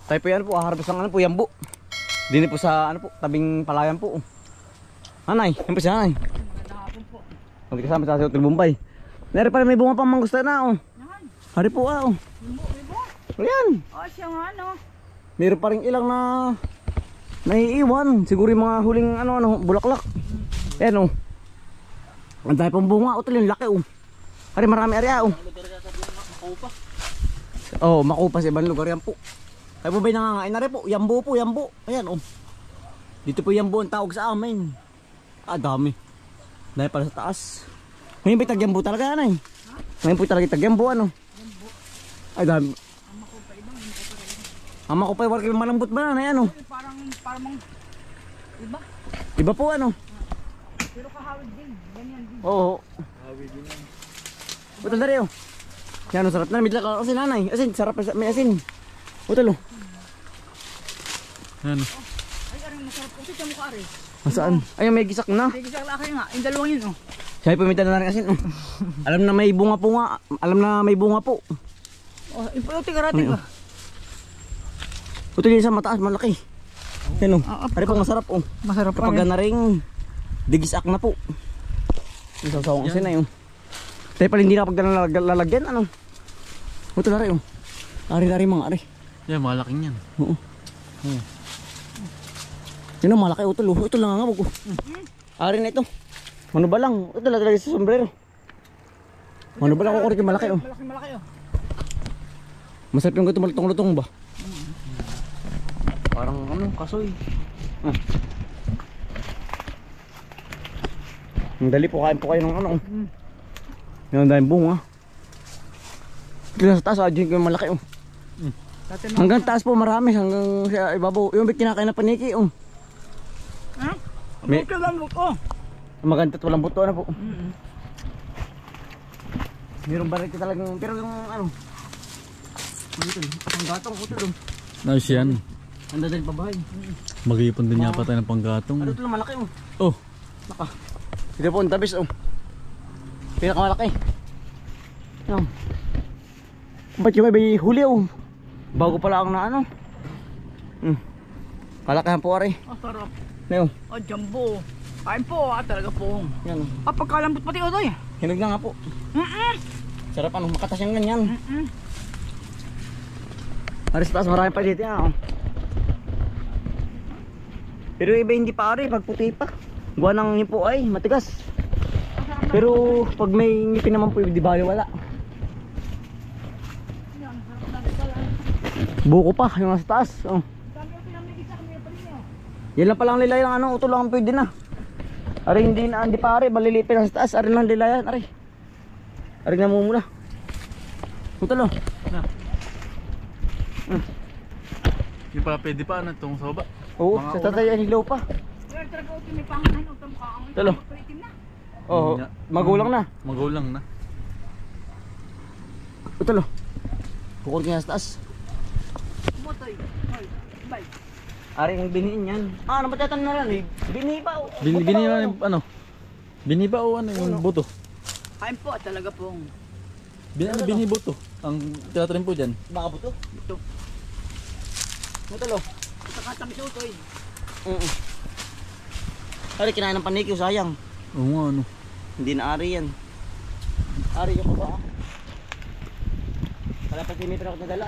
Tayo po yan po, harvest ang ano po, yambo. Dini po sa ano po, tabing palayan po. Anay, yan po siya anay. Magandang hapon po. Hindi kasama sa Hotel Bombay. Nari pala may bunga pang manggusta na Hari po Ibo. Ayan. Siya nga ano. Meron pa rin ilang na naiiwan. Siguro yung mga huling bulaklak. Ayan Ang dahil pang bunga. Utol yung laki Hari marami area makupas ibang lugar yan po. Ay po ba'y nangangain na rin po. Yambo po, yambo. Ayan Dito po yambo ang tawag sa amin. Dami. Dahil pala sa taas. Ngayon ba'y tagyambo talaga yan Ngayon po talaga tagyambo Ay dami. Ama ko pa yung malambot ba na yan Parang iba. Iba po Pero kahawid din. Ganyan din. Oo. Kahawid din yan. Utol na rin Yan sarap na. Midla ka kasi nanay. Asin, sarap may asin. Utol Yan Ay, aring masarap po. Siya mukha rin. Saan? Ay, may gisak na. May gisak laki nga. Yung dalawang yun Siya ay pumita na rin asin Alam na may bunga po nga. Alam na may bunga po. Yung puti karating ka. Utol yun sa mataas, malaki. Yan Ari po masarap Masarap pa kapag na rin digisak na po. Yung sasawang asin na Tayo pala hindi na kapag lalagyan Utol na rin Ari mga ari. Yan, malaking yan. Oo. Yun malaki utol Utol lang nga Ari na ito. Ano ba lang? Utol na talaga sa sombrero. Ano ba lang kukurik yung malaki Malaki Masarap yung gato malutong-lutong ba? Parang kasoy. Ang dali po, kain po kayo ng Yan ang daming bunga. Ito sa taas, adyo yung malaki Hanggang taas po marami, hanggang sa ibabaw. Yung bit kinakain na paniki May kalamok Maganda at walang buto po. Mayroon ba rin talagang, pero yung panggatong Nice yan. Ang dadali pa bahay. Mag-iipon din niya pa tayo ng panggatong. Ito lang malaki Oh. Ito po ang tabis pinakamalaki. Ba't yung may huli bago pala ang na kalakahan po ari. Sarap. Jumbo. Kain po talaga po. Yan Pagkalambot pati otoy. hinog na nga po. Sarap makatas yung ganyan. Aris taas marami pa dito Pero iba hindi pa ari pag puti pa. Gawa ng nipo ay matigas. Pero pag may ngipin naman po di bali wala. Buko pa yung nasa taas. Yan lang palang nilay ng utol lang pwede na. Ari hindi pa ari malilipin nasa taas. Ari lang nilayan ari. Ari na mumula. Utol Hindi pala pwede pa itong soba. Oo, sa tatay ang hilaw pa. Talo. Oo, magulang na. Magulang na. Utol kukunin niya sa taas. Ari ang biniin yan. Napatatan na lang Bini ba Bini ba o yung buto? Kain po talaga pong. Bini buto. Ang tinatanim po dyan. Baka buto? Ito. Utol Nakatamis utoy. Ari kinain ng panikyo sayang. Oo nga Hindi na ari yan. Ari yung baba Kala pa may pinakot na dala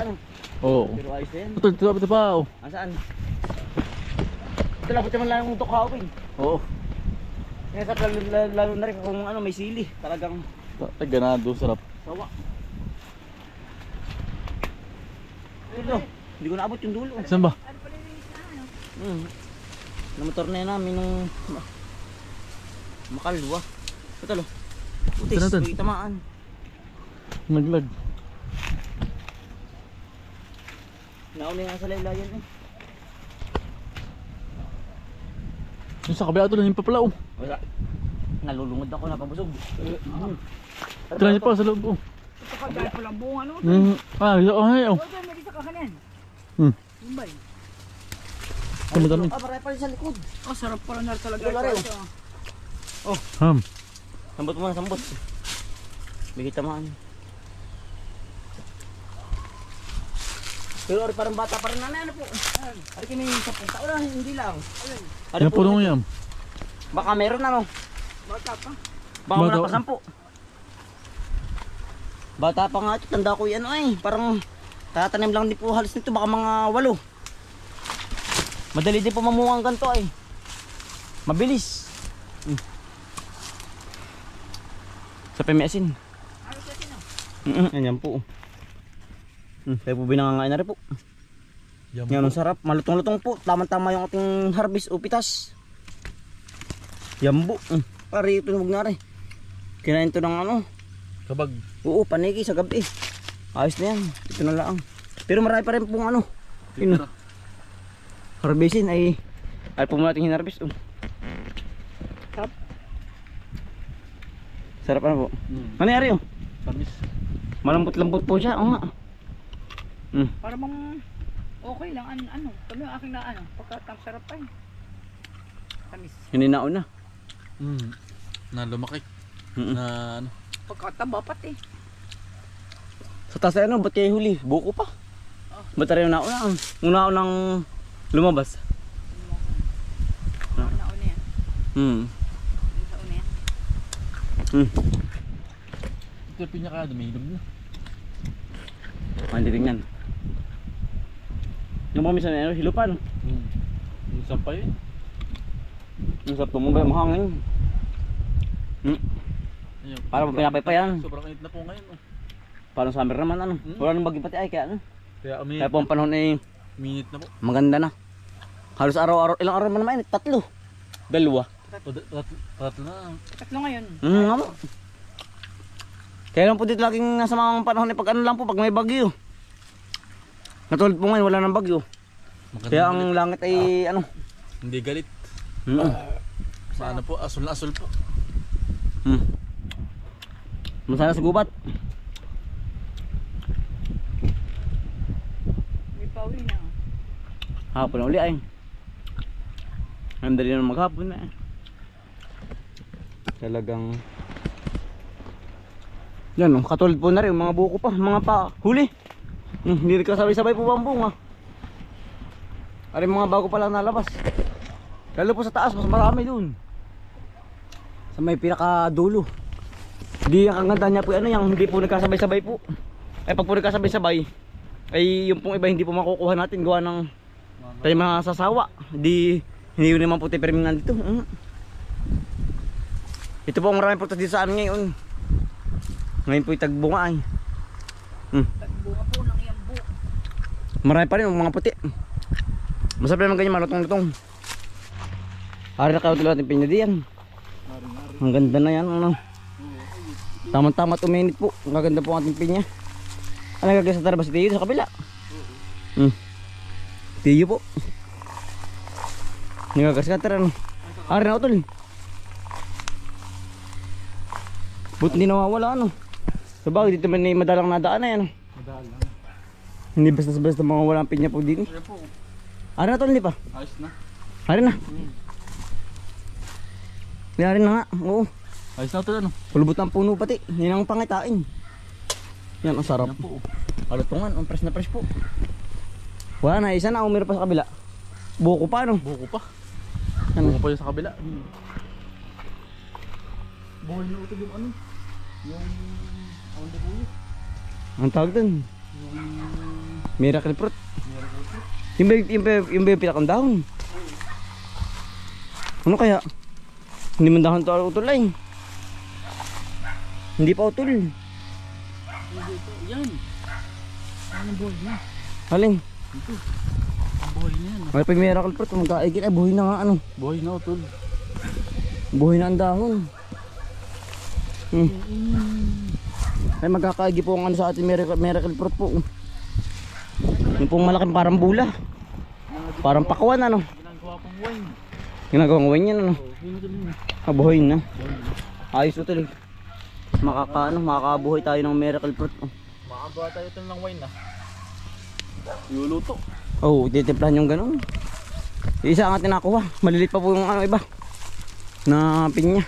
Oo. Pero ayos na yan. Ito pa Saan? Ito labot naman lang yung tukhawin. Oo. Kaya sa lalo na rin kung may sili. Talagang ganado, sarap. sawa. Ito, hindi ko naabot yung dulo. Saan ba? Namotor na namin nung makalwa. Ito Utis, natin. may tamaan. Naglag. Nauna nga sa laylayan Yung sa kabila ito lang yung papala Wala. Nalulungod ako, napabusog. Tira niyo pa sa loob Ito ka dahil palang bunga Ay. May isa ka kanin. Yumbay. Dami. Marami pa rin sa likod. Sarap pala na talaga. Ito laro. Sambot mo na, sambot. Bigay tamaan. Pero ari parang bata pa rin nanay, ano po. Ari kami 10 taon na, hindi lang. Ari Yan po, puno yan. baka meron ano. Bata pa. Baka Bata- wala pa 10. Bata pa nga ito, tanda ko yan ay. Parang tatanim lang din po halos nito, baka mga 8. Madali din po mamungang ganito ay. Mabilis. Sa pemiasin. Yan po. Kaya po binangangain na rin po. Yan ang sarap, malutong-lutong po. Tama-tama yung ating harvest o pitas. Yambo. Pare ito huwag na rin. Kinain to ng ano. Kabag. Oo, paniki sa gabi. Ayos na yan. Ito na lang. Pero marami pa rin pong ano. Yun. Harvestin ay po muna ating hinarvest. Sarap. Sarap ano po. Nangyari oh. Tamis. Malambot-lambot po siya. Oo nga. Para bang okay lang ano. Kami yung aking na ano. Pagkatang sarap pa eh. Tamis. Hindi nauna. Na lumaki. Na ano. Pagkataba pati. Sa taas ay ano, ba't kayo huli? Buko pa. Ba't rin nauna? Una-unang lumabas. Nauna yan. Sa una yan. Ito yung pinaka dumihilog na. Hindi tingnan. Yung mga minsan ano, hilo pa no? Yung sampay eh. Yung sarap tumubay, mahangin. Ayun. Para pinapay pa yan. Sobrang init na po ngayon. Parang summer naman ano. Wala nang bagyo pati ay kaya ano. Kaya Kaya po ang panahon ay minute na po. maganda na. Halos araw-araw, ilang araw man naman, 3. 2. Tatlo na. Tatlo ngayon. Nga po. Kaya lang po dito laging nasa mga panahon ay pag ano lang po, pag may bagyo. Natulad po ngayon, wala nang bagyo. Kaya ang langit ay ano. Hindi galit. Sa ano po, asul na asul po. Masaya sa gubat. May pauli na. Hapon na uli ay. Ang dali na maghapon na eh. Talagang yan oh, katulad po na rin mga buko pa, mga pa huli. Hindi rin kasabay-sabay po bang bunga. Ari mga bago pa lang nalabas. Lalo po sa taas, mas marami dun. Sa may pinakadulo. Hindi ang kaganda niya po ano, yung hindi po nagkasabay-sabay po. Ay pag po nagkasabay-sabay ay yung pong iba hindi po makukuha natin gawa ng tayo mga sasawa. Hindi yun naman po tayo permingan dito. Ito po ang maraming prutas dito sa amin ngayon. Ngayon po itagbunga ay. Tagbunga po ng yambu. Marami pa rin yung mga puti. Masarap naman ganyan, malutong-lutong. Hari na kayo natin pinyadiyan. Ang ganda na yan. Ano? Tama-tama 2 minutes po. Ang gaganda po ang ating pinya. Ano gagawin sa tarabas? Tiyo sa kabila. Tiyo po. Nagagascatter ano. Hari na utol. Buti hindi nawawala ano. Sabagay dito man madalang nadaan na yan. Madalang. Hindi basta-basta mga walang pinya po din. Ayan po. Hari na utol, hindi pa? Ayos na. Hari na. Hari na nga. Oo. Ayos na ito ano. Pulubot ng puno pati. Yan ang pangitain. Yan ang sarap. Ayan po. Alutungan. Ang fresh na fresh po. Wala na. Isa na. Umira pa sa kabila. Buko pa no. Buko pa. Ano? Buko pa yung sa kabila. Buhay na ito yung ano. Yung awang debuyo. Ang tawag dun. Miracle fruit. Yung ba yung pinakang dahon? Ano kaya? Hindi man dahon to utol ay. Hindi pa utol. Yan. Ano buhay na? Haling. Ito. Ang buhay na yan. May pag miracle fruit. Magkaigit ay buhay na nga ano. Buhay na utol. Buhay na ang dahon. Ay magkakaigi po ang ano sa ating miracle fruit po. Yung pong malaking parang bula. Parang pakwan ano. Ginagawa pang wine. Ginagawang wine yan ano. Yun ito din. Buhay na. Ayos utol. Makakabuhay tayo ng miracle fruit. Makagawa tayo ito ng wine na. Luluto. Oh, titimplahan yung ganun. Isa ang atin nakuha. Malilit pa po yung ano iba. Na pinya.